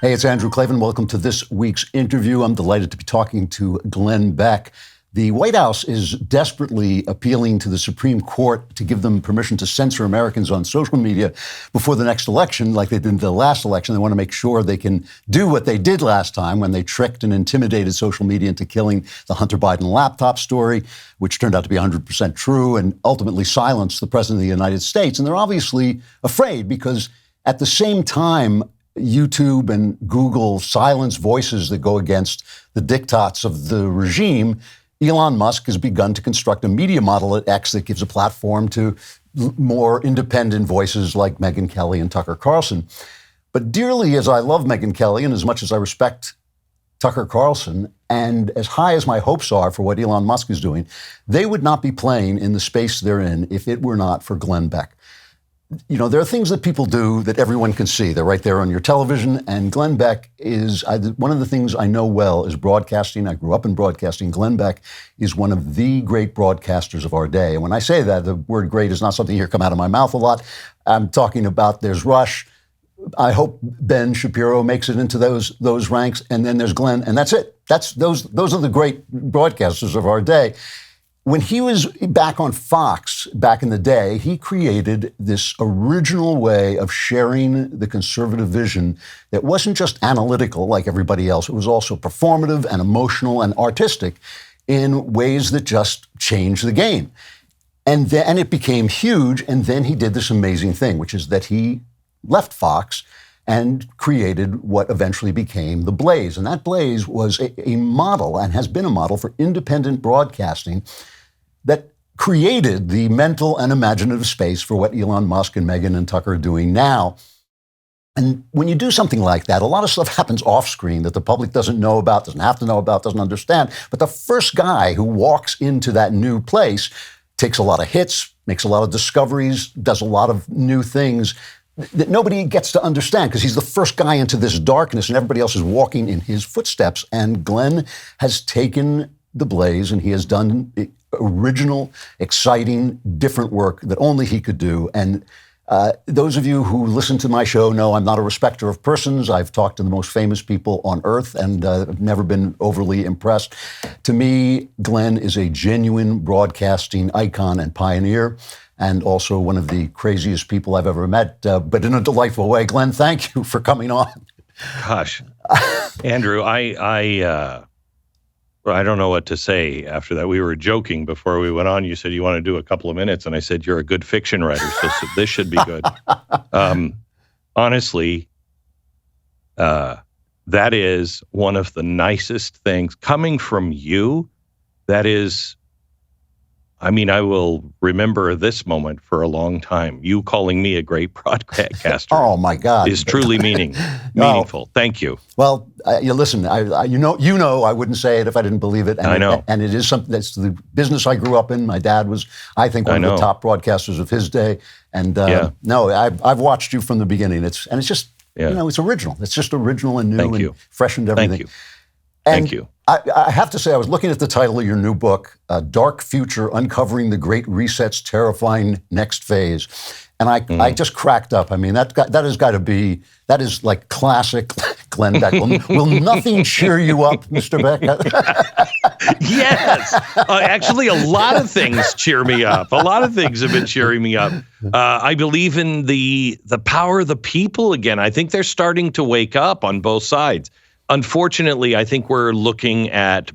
Hey, it's Andrew Klavan. Welcome to this week's interview. I'm delighted to be talking to Glenn Beck. The White House is desperately appealing to the Supreme Court to give them permission to censor Americans on social media before the next election, like they did in the last election. They want to make sure they can do what they did last time when they tricked and intimidated social media into killing the Hunter Biden laptop story, which turned out to be 100% true, and ultimately silenced the President of the United States. And they're obviously afraid because at the same time, YouTube and Google silence voices that go against the diktats of the regime, Elon Musk has begun to construct a media model at X that gives a platform to more independent voices like Megyn Kelly and Tucker Carlson. But dearly as I love Megyn Kelly and as much as I respect Tucker Carlson, and as high as my hopes are for what Elon Musk is doing, they would not be playing in the space they're in if it were not for Glenn Beck. You know, there are things that people do that everyone can see. They're right there on your television. And Glenn Beck is, one of the things I know well is broadcasting. I grew up in broadcasting. Glenn Beck is one of the great broadcasters of our day. And when I say that, the word great is not something you hear come out of my mouth a lot. I'm talking about there's Rush. I hope Ben Shapiro makes it into those ranks. And then there's Glenn. And that's it. Those are the great broadcasters of our day. When he was back on Fox back in the day, he created this original way of sharing the conservative vision that wasn't just analytical like everybody else. It was also performative and emotional and artistic in ways that just changed the game. And it became huge. And then he did this amazing thing, which is that he left Fox and created what eventually became The Blaze. And that Blaze was a model and has been a model for independent broadcasting that created the mental and imaginative space for what Elon Musk and Megyn and Tucker are doing now. And when you do something like that, a lot of stuff happens off screen that the public doesn't know about, doesn't have to know about, doesn't understand. But the first guy who walks into that new place takes a lot of hits, makes a lot of discoveries, does a lot of new things that nobody gets to understand because he's the first guy into this darkness and everybody else is walking in his footsteps. And Glenn has taken The Blaze and he has done original, exciting, different work that only he could do. And those of you who listen to my show know I'm not a respecter of persons. I've talked to the most famous people on earth and I've never been overly impressed. To me, Glenn is a genuine broadcasting icon and pioneer, and also one of the craziest people I've ever met, but in a delightful way. Glenn, thank you for coming on. Gosh, Andrew, I don't know what to say after that. We were joking before we went on. You said you want to do a couple of minutes, and I said, you're a good fiction writer, so this should be good. Honestly, that is one of the nicest things. Coming from you, that is, I mean, I will remember this moment for a long time. You calling me a great broadcaster. Oh my God, is truly meaningful. Thank you. Well, listen, you know, I wouldn't say it if I didn't believe it. And I know, and it is something that's the business I grew up in. My dad was, I think, one of the top broadcasters of his day. And no, I've watched you from the beginning. It's just, you know, it's original. It's just original and new and fresh and everything. Thank you. Thank you. I have to say, I was looking at the title of your new book, Dark Future, Uncovering the Great Reset's Terrifying Next Phase. And I just cracked up. I mean, that has got to be, that is like classic Glenn Beck. Will nothing cheer you up, Mr. Beck? Yes. Actually, a lot of things cheer me up. A lot of things have been cheering me up. I believe in the power of the people again. I think they're starting to wake up on both sides. Unfortunately, I think we're looking at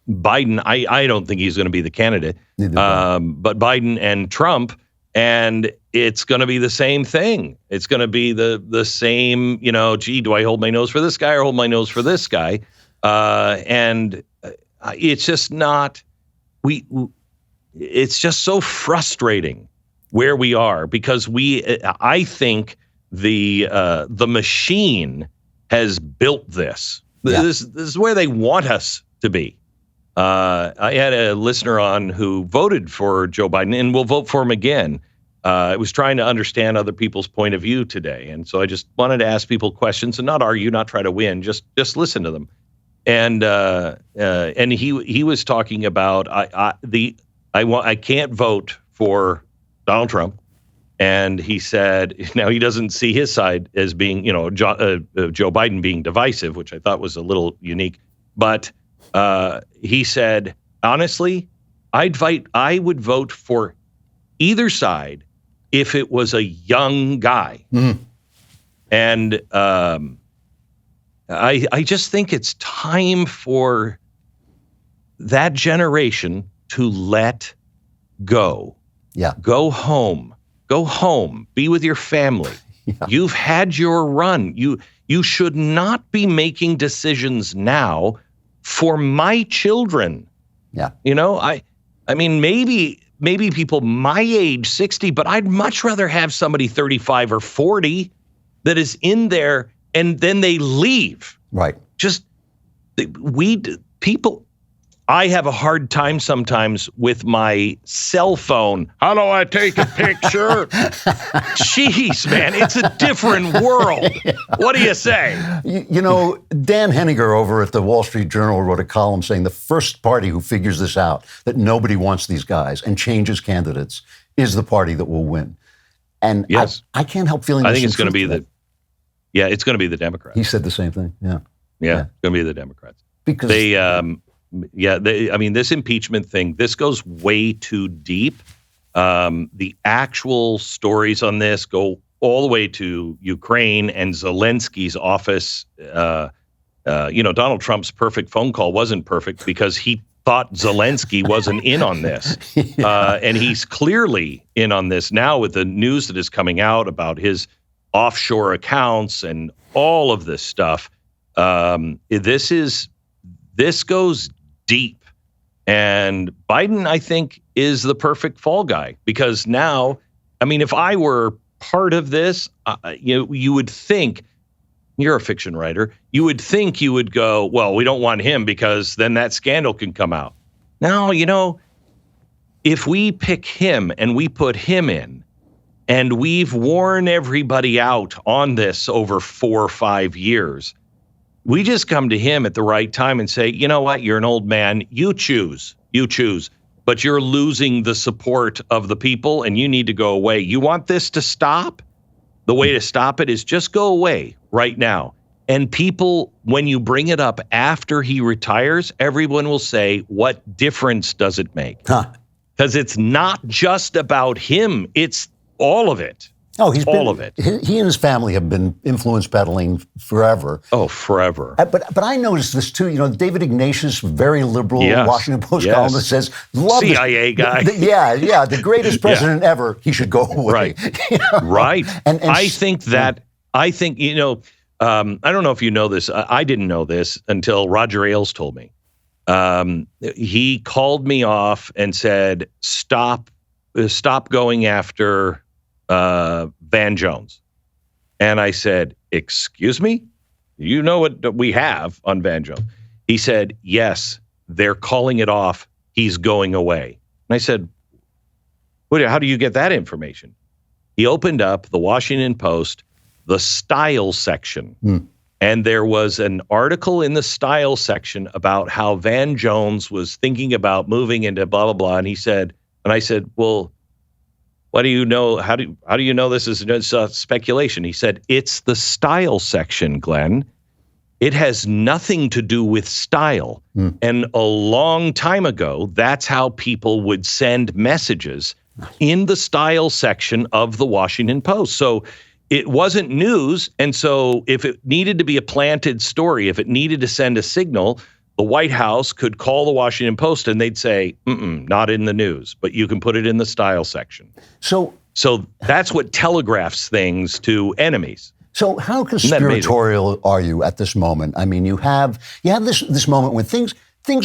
Biden. I don't think he's going to be the candidate, but Biden and Trump, and it's going to be the same thing. It's going to be the same, you know, gee, do I hold my nose for this guy or hold my nose for this guy? And it's just not, it's just so frustrating where we are because I think the machine has built this. Yeah. This is where they want us to be. I had a listener on who voted for Joe Biden and will vote for him again. I was trying to understand other people's point of view today. And so I just wanted to ask people questions and not argue, not try to win, just listen to them. And he was talking about I can't vote for Donald Trump And he said, now he doesn't see his side as being, Joe Biden being divisive, which I thought was a little unique. But he said, honestly, I would vote for either side if it was a young guy. Mm. And I just think it's time for that generation to let go. Yeah. Go home. Be with your family. Yeah. You've had your run. You should not be making decisions now for my children. Yeah. I mean, maybe people my age, 60, but I'd much rather have somebody 35 or 40 that is in there and then they leave. Right. People, I have a hard time sometimes with my cell phone. How do I take a picture? Jeez, man, it's a different world. Yeah. What do you say? Dan Henniger over at the Wall Street Journal wrote a column saying the first party who figures this out, that nobody wants these guys and changes candidates, is the party that will win. And yes. I can't help feeling. I think it's going to be it's going to be the Democrats. He said the same thing. Yeah. It's going to be the Democrats because this impeachment thing, this goes way too deep. The actual stories on this go all the way to Ukraine and Zelensky's office. Donald Trump's perfect phone call wasn't perfect because he thought Zelensky wasn't in on this. And he's clearly in on this now with the news that is coming out about his offshore accounts and all of this stuff. This goes deep. And Biden, I think, is the perfect fall guy because now, I mean, if I were part of this, you would think, you're a fiction writer, you would think you would go, well, we don't want him because then that scandal can come out. Now, if we pick him and we put him in, and we've worn everybody out on this over 4 or 5 years, we just come to him at the right time and say, you know what, you're an old man, you choose, but you're losing the support of the people and you need to go away. You want this to stop? The way to stop it is just go away right now. And people, when you bring it up after he retires, everyone will say, what difference does it make? Because it's not just about him, it's all of it. Oh, all of it. He and his family have been influence peddling forever. Oh, forever. But I noticed this too. David Ignatius, very liberal Washington Post columnist, says, "Love CIA guy." The greatest president ever. He should go away. Right. Right. And I think I don't know if you know this. I didn't know this until Roger Ailes told me. He called me off and said, "Stop going after Van Jones." And I said, excuse me? You know what we have on Van Jones? He said, yes, they're calling it off. He's going away. And I said, how do you get that information? He opened up the Washington Post, the style section. And there was an article in the style section about how Van Jones was thinking about moving into blah, blah, blah. And I said, well, what do you know? How do you know this is speculation? He said, it's the style section, Glenn. It has nothing to do with style. And a long time ago, that's how people would send messages in the style section of the Washington Post. So it wasn't news. And so if it needed to be a planted story, if it needed to send a signal, the White House could call the Washington Post and they'd say, not in the news, but you can put it in the style section. So that's what telegraphs things to enemies. So how conspiratorial are you at this moment? I mean, you have this moment when things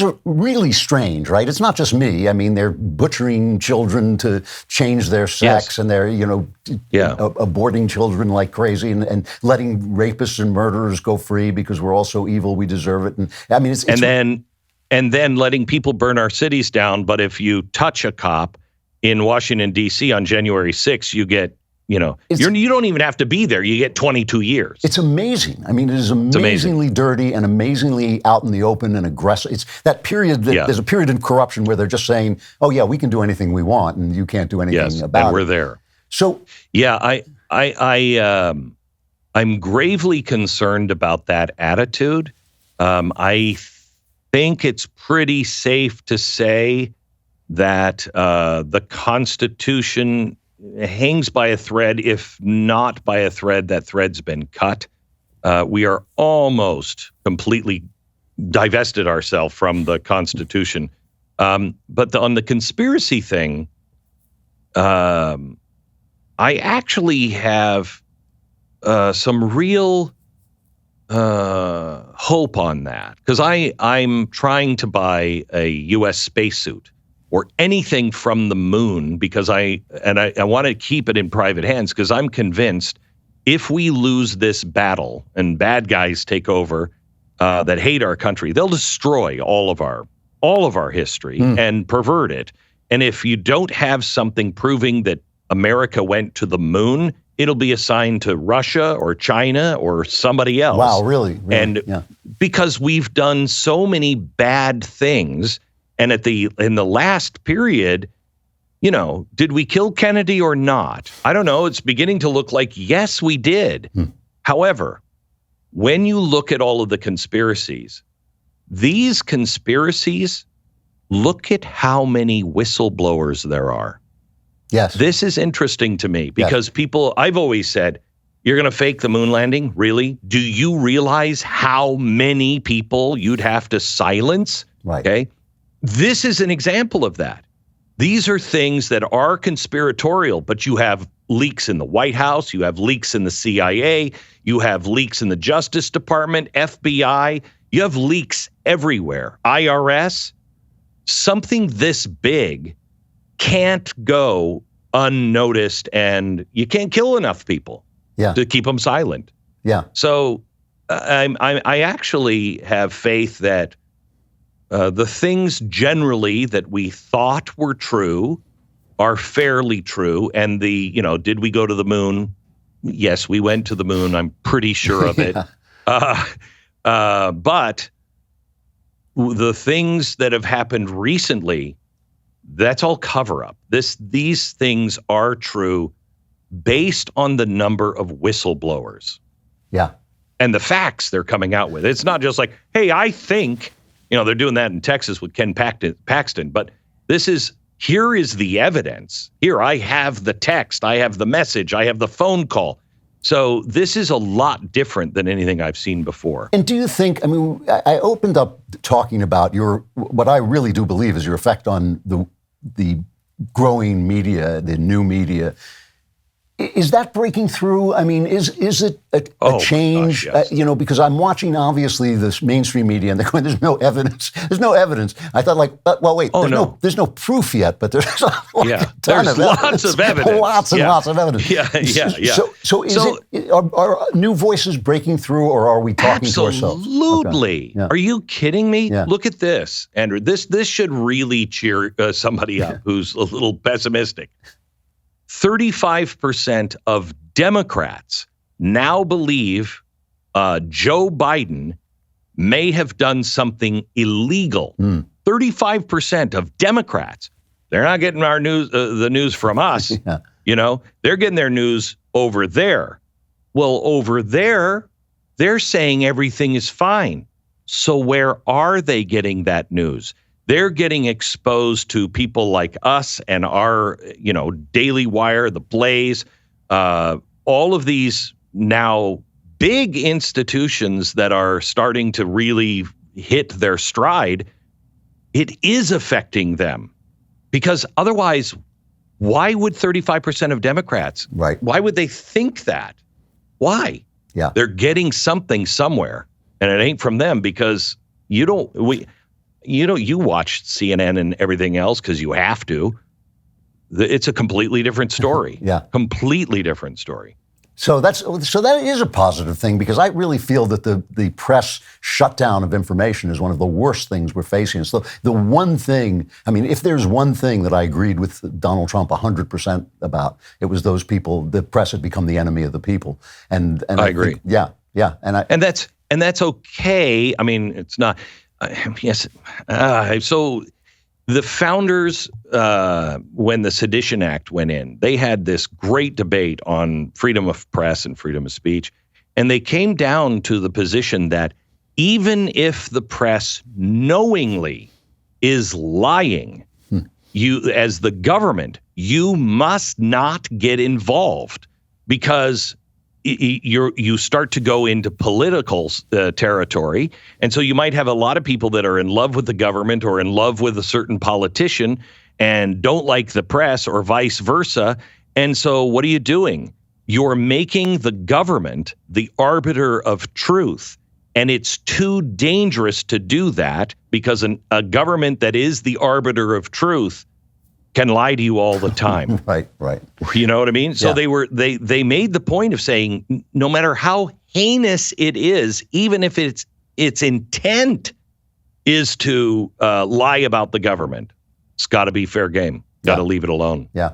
are really strange, right? It's not just me. I mean, they're butchering children to change their sex, and they're, aborting children like crazy, and letting rapists and murderers go free because we're all so evil, we deserve it. And I mean, and then letting people burn our cities down. But if you touch a cop in Washington, D.C. on January 6th, you get, you don't even have to be there. You get 22 years. It's amazing. I mean, it is amazingly dirty and amazingly out in the open and aggressive. It's that period there's a period in corruption where they're just saying, oh, yeah, we can do anything we want and you can't do anything about it. And we're there. So yeah, I'm gravely concerned about that attitude. I think it's pretty safe to say that the Constitution hangs by a thread. If not by a thread, that thread's been cut. We are almost completely divested ourselves from the Constitution. But on the conspiracy thing, I actually have some real hope on that, because I'm trying to buy a U.S. spacesuit or anything from the moon, because I want to keep it in private hands, because I'm convinced if we lose this battle and bad guys take over that hate our country, they'll destroy all of our history and pervert it. And if you don't have something proving that America went to the moon, it'll be assigned to Russia or China or somebody else. Wow, really? And yeah. Because we've done so many bad things, and in the last period, did we kill Kennedy or not? I don't know. It's beginning to look like yes, we did. However, when you look at all of the conspiracies, these conspiracies, look at how many whistleblowers there are. Yes. This is interesting to me because I've always said, you're going to fake the moon landing? Really? Do you realize how many people you'd have to silence? Right. Okay. This is an example of that. These are things that are conspiratorial, but you have leaks in the White House, you have leaks in the CIA, you have leaks in the Justice Department, FBI, you have leaks everywhere. IRS, something this big can't go unnoticed, and you can't kill enough people to keep them silent. Yeah. So I actually have faith that the things generally that we thought were true are fairly true. And did we go to the moon? Yes, we went to the moon. I'm pretty sure of it. But the things that have happened recently, that's all cover up. These things are true based on the number of whistleblowers. Yeah. And the facts they're coming out with. It's not just like, hey, I think, they're doing that in Texas with Ken Paxton, but here is the evidence. Here, I have the text, I have the message, I have the phone call. So this is a lot different than anything I've seen before. And do you think, I opened up talking about what I really do believe is your effect on the growing media, the new media. Is that breaking through? Is it a change? Gosh, yes. Because I'm watching, obviously, this mainstream media, and they're going, there's no evidence. There's no evidence. I thought, well, wait, there's no proof yet, but there's a ton of lots of evidence. Lots and lots of evidence. Yeah. So are new voices breaking through, or are we talking to ourselves? Absolutely. Okay. Yeah. Are you kidding me? Yeah. Look at this, Andrew. This should really cheer somebody up who's a little pessimistic. 35% of Democrats now believe Joe Biden may have done something illegal. 35% of Democrats. They're not getting our news, the news from us. They're getting their news over there. Well, over there, they're saying everything is fine. So where are they getting that news? They're getting exposed to people like us and our, DailyWire, The Blaze, all of these now big institutions that are starting to really hit their stride. It is affecting them, because otherwise, why would 35% of Democrats? Right. Why would they think that? Why? Yeah. They're getting something somewhere, and it ain't from them, because you watch CNN and everything else because you have to. It's a completely different story. Completely different story. So that is a positive thing, because I really feel that the press shutdown of information is one of the worst things we're facing. So the one thing, if there's one thing that I agreed with Donald Trump 100% about, it was those people. The press had become the enemy of the people, and I agree. And that's okay. It's not. Yes. So The founders, when the Sedition Act went in, they had this great debate on freedom of press and freedom of speech. And they came down to the position that even if the press knowingly is lying, you, as the government, you must not get involved, because you start to go into political territory. And so you might have a lot of people that are in love with the government or in love with a certain politician and don't like the press, or vice versa. And so what are you doing? You're making the government the arbiter of truth. And it's too dangerous to do that, because a government that is the arbiter of truth can lie to you all the time. Right. You know what I mean? So Yeah. they made the point of saying, no matter how heinous it is, even if its intent is to lie about the government, it's got to be fair game. Got to leave it alone. Yeah.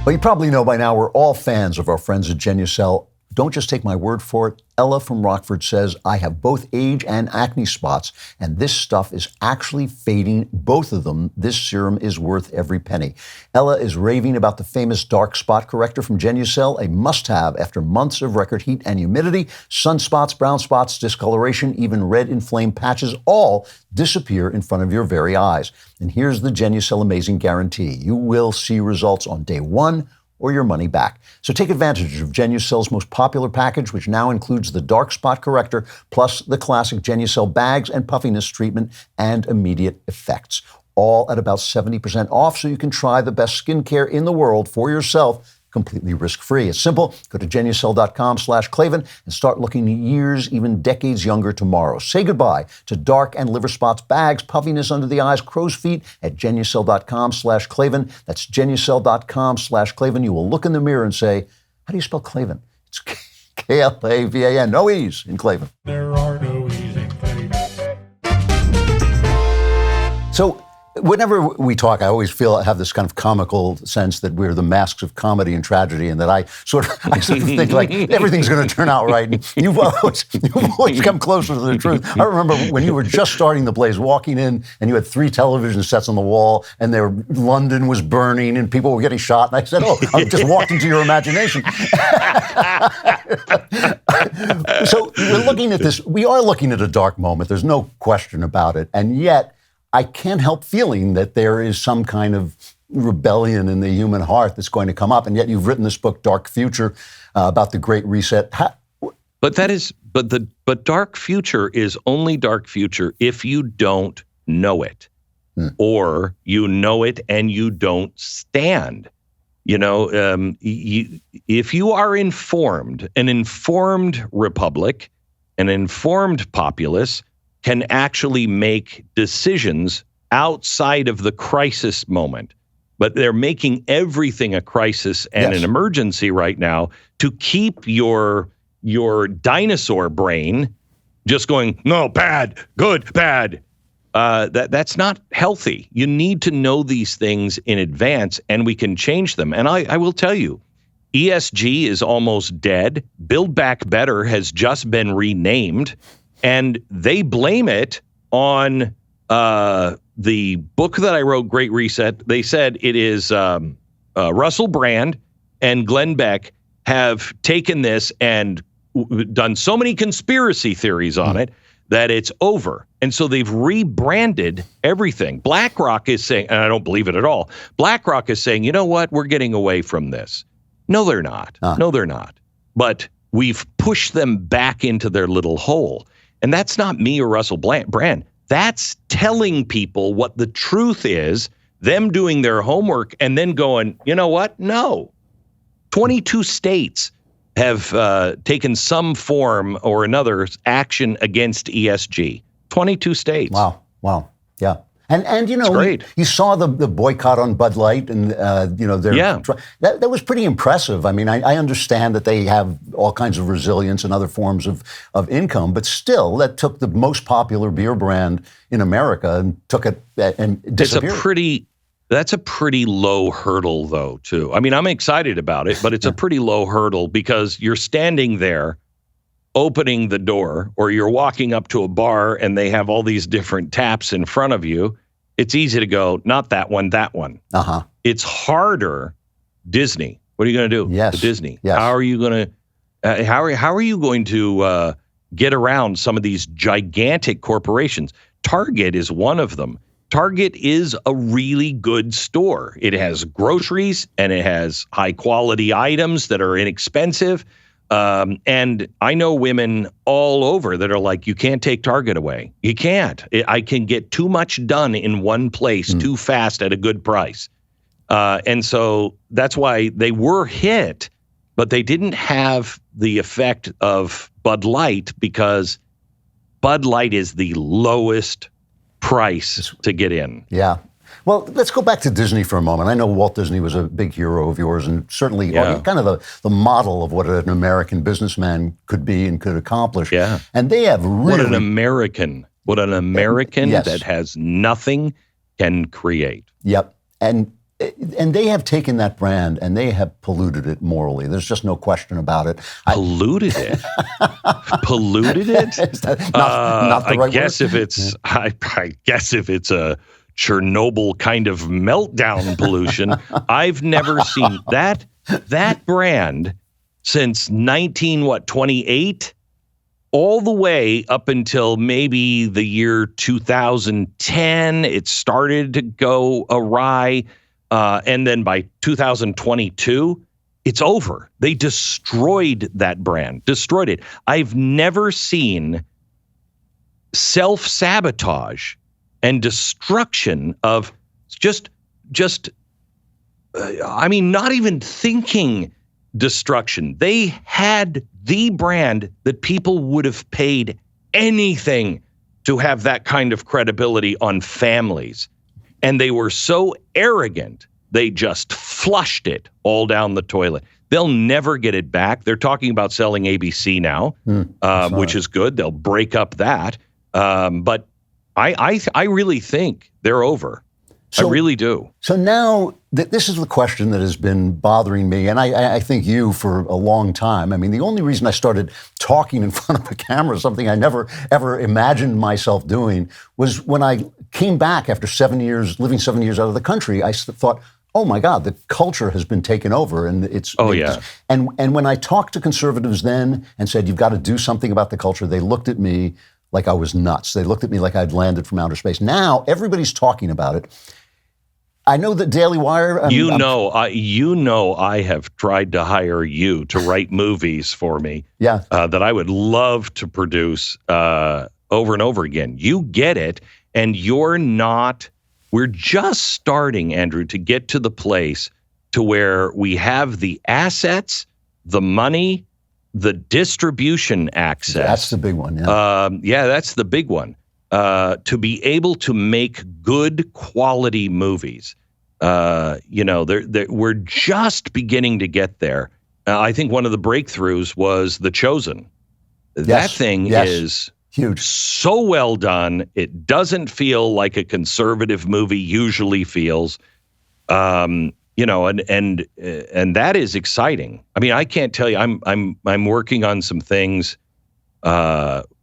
Well, you probably know by now we're all fans of our friends at Genucel. Don't just take my word for it. Ella from Rockford says, I have both age and acne spots, and this stuff is actually fading both of them. This serum is worth every penny. Ella is raving about the famous dark spot corrector from Genucel, a must-have after months of record heat and humidity. Sunspots, brown spots, discoloration, even red inflamed patches all disappear in front of your very eyes. And here's the Genucel amazing guarantee. You will see results on day one, or your money back. So take advantage of Genucel's most popular package, which now includes the dark spot corrector, plus the classic Genucel bags and puffiness treatment and immediate effects. All at about 70% off, so you can try the best skincare in the world for yourself, completely risk-free. It's simple. Go to Genucel.com/Klavan and start looking years, even decades younger tomorrow. Say goodbye to dark and liver spots, bags, puffiness under the eyes, crow's feet at Genucel.com/Klavan. That's Genucel.com/Klavan. You will look in the mirror and say, how do you spell Klavan? It's Klavan. No E's in Klavan. There are no E's in Klavan. So, whenever we talk, I always feel I have this kind of comical sense that we're the masks of comedy and tragedy, and that I sort of think like everything's going to turn out right. And you've always come closer to the truth. I remember when you were just starting the Blaze, walking in, and you had 3 television sets on the wall, and London was burning, and people were getting shot. And I said, "Oh, I just walked into your imagination." So we're looking at this. We are looking at a dark moment. There's no question about it, and yet I can't help feeling that there is some kind of rebellion in the human heart that's going to come up. And yet you've written this book, Dark Future, about the Great Reset. But dark future is only dark future if you don't know it, or you know it and you don't stand. You know, if you are informed, an informed republic, an informed populace can actually make decisions outside of the crisis moment. But they're making everything a crisis and an emergency right now to keep your dinosaur brain just going, no, bad, good, bad. That's not healthy. You need to know these things in advance, and we can change them. And I will tell you, ESG is almost dead. Build Back Better has just been renamed. And they blame it on the book that I wrote, Great Reset. They said it is Russell Brand and Glenn Beck have taken this and done so many conspiracy theories on it that it's over. And so they've rebranded everything. BlackRock is saying, and I don't believe it at all, BlackRock is saying, you know what, we're getting away from this. No, they're not. No, they're not. But we've pushed them back into their little hole. And that's not me or Russell Brand. That's telling people what the truth is, them doing their homework, and then going, you know what? No. 22 states have taken some form or another action against ESG. 22 states. Wow. Yeah. And you know, you saw the boycott on Bud Light, and that was pretty impressive. I mean, I understand that they have all kinds of resilience and other forms of income, but still, that took the most popular beer brand in America and took it and disappeared. That's a pretty low hurdle, though, too. I mean, I'm excited about it, but it's a pretty low hurdle because you're standing there opening the door, or you're walking up to a bar and they have all these different taps in front of you, it's easy to go, not that one, that one. Uh-huh. It's harder. Disney. What are you going to do? Yes. To Disney. Yes. How are you going to? How are you going to get around some of these gigantic corporations? Target is one of them. Target is a really good store. It has groceries and it has high quality items that are inexpensive. And I know women all over that are like, you can't take Target away. You can't. I can get too much done in one place too fast at a good price. And so that's why they were hit, but they didn't have the effect of Bud Light, because Bud Light is the lowest price to get in. Yeah. Well, let's go back to Disney for a moment. I know Walt Disney was a big hero of yours, and certainly kind of the model of what an American businessman could be and could accomplish. Yeah. And they have really... What an American Yes. that has nothing can create. Yep. And they have taken that brand and they have polluted it morally. There's just no question about it. Polluted it? Polluted it? Is that not the right I guess word? I guess if it's a Chernobyl kind of meltdown pollution, I've never seen that brand since 28, all the way up until maybe the year 2010. It started to go awry. And then by 2022, it's over. They destroyed that brand, destroyed it. I've never seen self-sabotage and destruction of not even thinking destruction. They had the brand that people would have paid anything to have that kind of credibility on families. And they were so arrogant, they just flushed it all down the toilet. They'll never get it back. They're talking about selling ABC now, which is good. They'll break up that. But I really think they're over. I really do. So now, this is the question that has been bothering me, and I think you for a long time. I mean, the only reason I started talking in front of a camera, something I never, ever imagined myself doing, was when I came back after 7 years, living 7 years out of the country, I thought, oh my God, the culture has been taken over. And it's... And when I talked to conservatives then and said, you've got to do something about the culture, they looked at me like I was nuts. They looked at me like I'd landed from outer space. Now, everybody's talking about it. I know that DailyWire... I have tried to hire you to write movies for me that I would love to produce over and over again. You get it, and you're not... We're just starting, Andrew, to get to the place to where we have the assets, the money, the distribution access. That's the big one, yeah. That's the big one. To be able to make good quality movies. We're just beginning to get there. I think one of the breakthroughs was The Chosen. That thing is huge, so well done. It doesn't feel like a conservative movie usually feels. And that is exciting. I mean, I can't tell you. I'm working on some things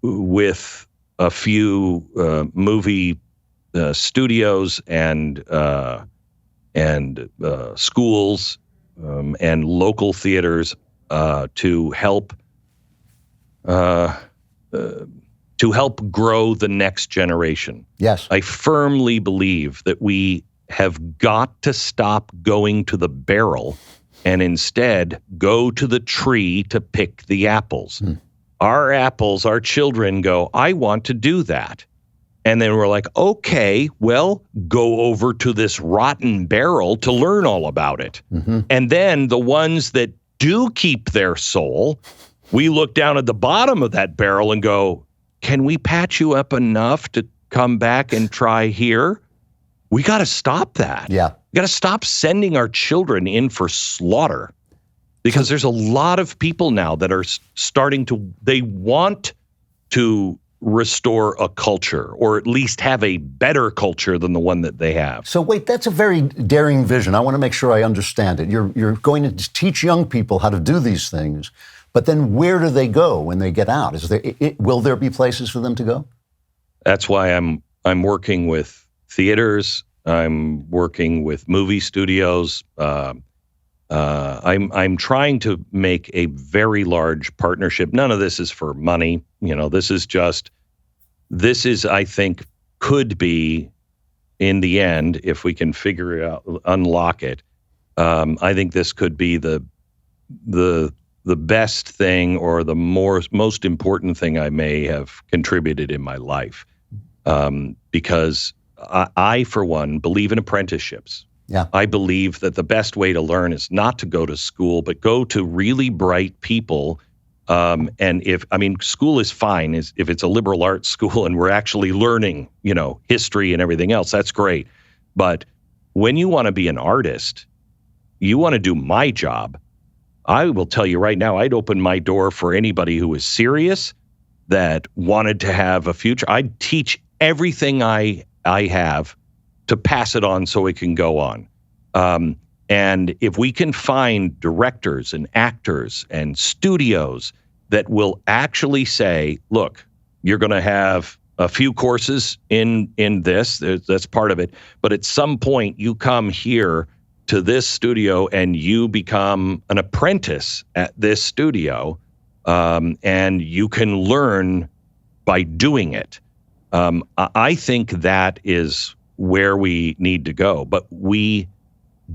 with a few movie studios and schools and local theaters to help grow the next generation. Yes, I firmly believe that we have got to stop going to the barrel and instead go to the tree to pick the apples. Our apples, our children go, I want to do that. And then we're like, okay, well, go over to this rotten barrel to learn all about it. And then the ones that do keep their soul, we look down at the bottom of that barrel and go, can we patch you up enough to come back and try here? We got to stop that. Yeah. We got to stop sending our children in for slaughter, because there's a lot of people now that are they want to restore a culture, or at least have a better culture than the one that they have. So wait, that's a very daring vision. I want to make sure I understand it. You're going to teach young people how to do these things, But then where do they go when they get out? Will there be places for them to go? That's why I'm working with theaters. I'm working with movie studios. I'm trying to make a very large partnership. None of this is for money. This is, I think, could be, in the end, if we can figure it out, unlock it. I think this could be the best thing, or the most important thing I may have contributed in my life. Because I, for one, believe in apprenticeships. Yeah. I believe that the best way to learn is not to go to school, but go to really bright people. And school is fine if it's a liberal arts school and we're actually learning, history and everything else, that's great. But when you want to be an artist, you want to do my job. I will tell you right now, I'd open my door for anybody who was serious, that wanted to have a future. I'd teach everything I have to pass it on so it can go on. And if we can find directors and actors and studios that will actually say, look, you're going to have a few courses in this, that's part of it, but at some point you come here to this studio and you become an apprentice at this studio, and you can learn by doing it. I think that is where we need to go, but we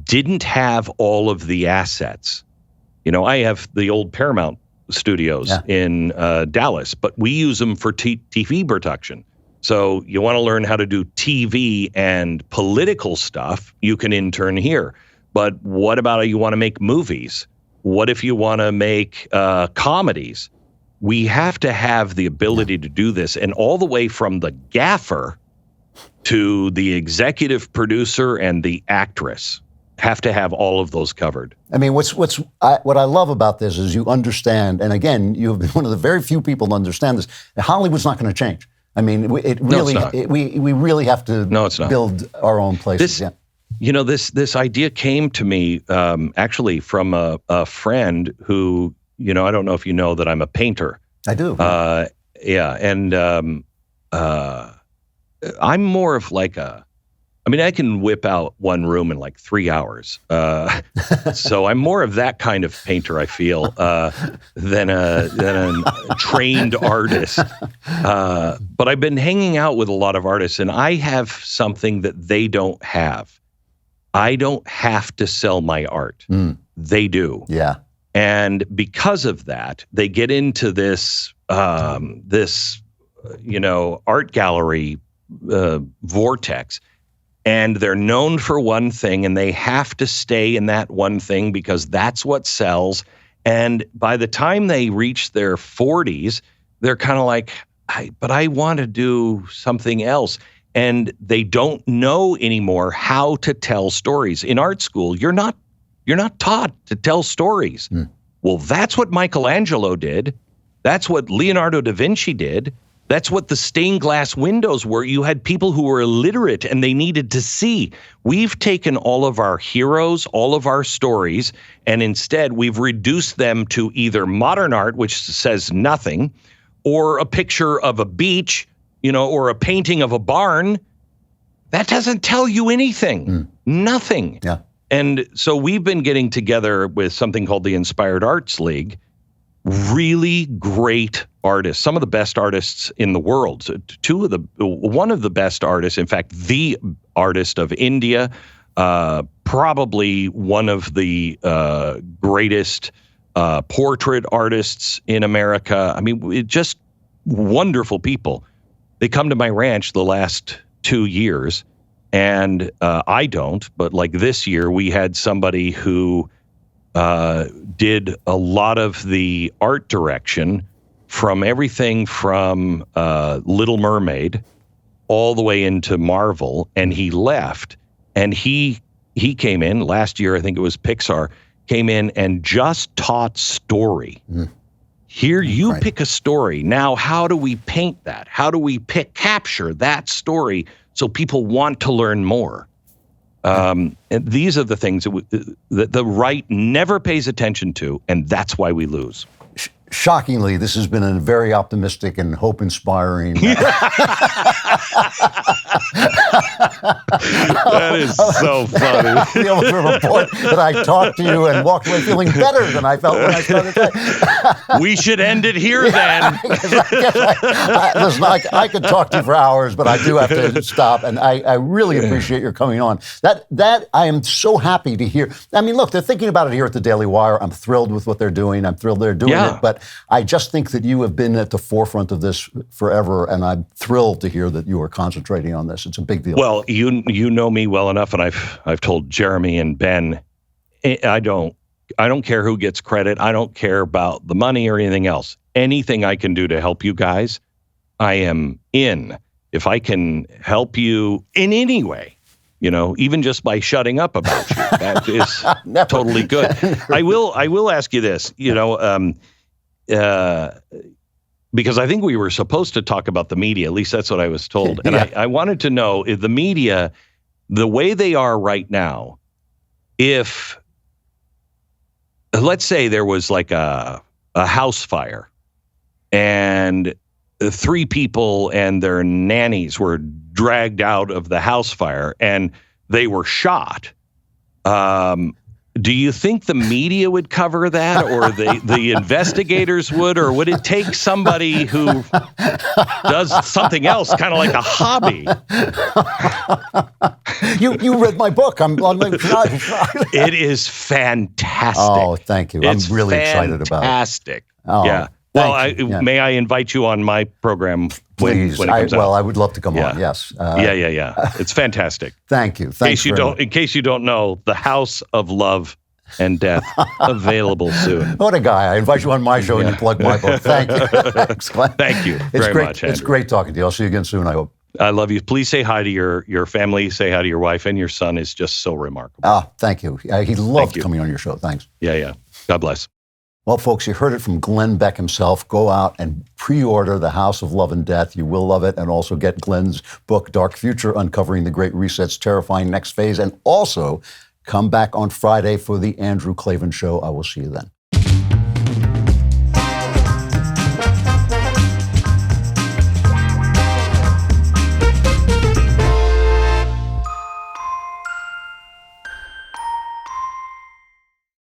didn't have all of the assets. I have the old Paramount studios in Dallas, but we use them for TV production. So you want to learn how to do TV and political stuff, you can intern here. But what about you want to make movies? What if you want to make comedies? We have to have the ability to do this, and all the way from the gaffer to the executive producer and the actress have to have all of those covered. I mean, what I love about this is you understand, and again, you've been one of the very few people to understand this. Hollywood's not going to change. I mean, we really have to build our own places. This idea came to me actually from a friend who, I don't know if you know that I'm a painter. I do. And I'm more of like I can whip out one room in like 3 hours. So I'm more of that kind of painter, I feel, than a trained artist. But I've been hanging out with a lot of artists, and I have something that they don't have. I don't have to sell my art. They do. Yeah. And because of that, they get into this art gallery vortex. And they're known for one thing, and they have to stay in that one thing because that's what sells. And by the time they reach their 40s, they're kind of like, but I want to do something else. And they don't know anymore how to tell stories. In art school, you're not taught to tell stories. Well, that's what Michelangelo did. That's what Leonardo da Vinci did. That's what the stained glass windows were. You had people who were illiterate and they needed to see. We've taken all of our heroes, all of our stories, and instead we've reduced them to either modern art, which says nothing, or a picture of a beach, or a painting of a barn. That doesn't tell you anything. Nothing. Yeah. And so we've been getting together with something called the Inspired Arts League. Really great artists, some of the best artists in the world. One of the best artists, in fact, the artist of India, probably one of the greatest portrait artists in America. I mean, just wonderful people. They come to my ranch the last 2 years, and I don't, but like this year, we had somebody who did a lot of the art direction from everything from Little Mermaid all the way into Marvel, and he left. And he came in last year, I think it was Pixar, came in and just taught story. Here, you pick a story. Now, how do we paint that? How do we capture that story so people want to learn more? And these are the things that the right never pays attention to, and that's why we lose. Shockingly, this has been a very optimistic and hope-inspiring. That is so funny. Be able to report that I talked to you and walked away feeling better than I felt when I started. We should end it here then. Listen, I could talk to you for hours, but I do have to stop. And I really appreciate your coming on. That I am so happy to hear. I mean, look, they're thinking about it here at the Daily Wire. I'm thrilled with what they're doing. I'm thrilled they're doing it. But I just think that you have been at the forefront of this forever, and I'm thrilled to hear that you are concentrating on this. It's a big deal. Well, you know me well enough, and I've told Jeremy and Ben, I don't care who gets credit. I don't care about the money or anything else. Anything I can do to help you guys, I am in. If I can help you in any way, even just by shutting up about you, that is totally good. I will ask you this, because I think we were supposed to talk about the media. At least that's what I was told. And I wanted to know if the media, the way they are right now, if, let's say there was like a house fire and 3 people and their nannies were dragged out of the house fire and they were shot. Do you think the media would cover that, or the investigators would, or would it take somebody who does something else, kind of like a hobby? You read my book. It is fantastic. Oh, thank you. I'm really excited about it. Fantastic. Oh, yeah. Well, may I invite you on my program? Please. When it comes out? I would love to come on. Yes. Yeah. It's fantastic. Thank you. In case you don't know, The House of Love and Death, available soon. What a guy. I invite you on my show and you plug my book. Thank you. Thank you very much, Andrew. It's great talking to you. I'll see you again soon, I hope. I love you. Please say hi to your family. Say hi to your wife, and your son is just so remarkable. Thank you. He loved coming on your show. Thanks. Yeah. God bless. Well, folks, you heard it from Glenn Beck himself. Go out and pre-order The House of Love and Death. You will love it. And also get Glenn's book, Dark Future, Uncovering the Great Reset's Terrifying Next Phase. And also come back on Friday for the Andrew Klavan Show. I will see you then.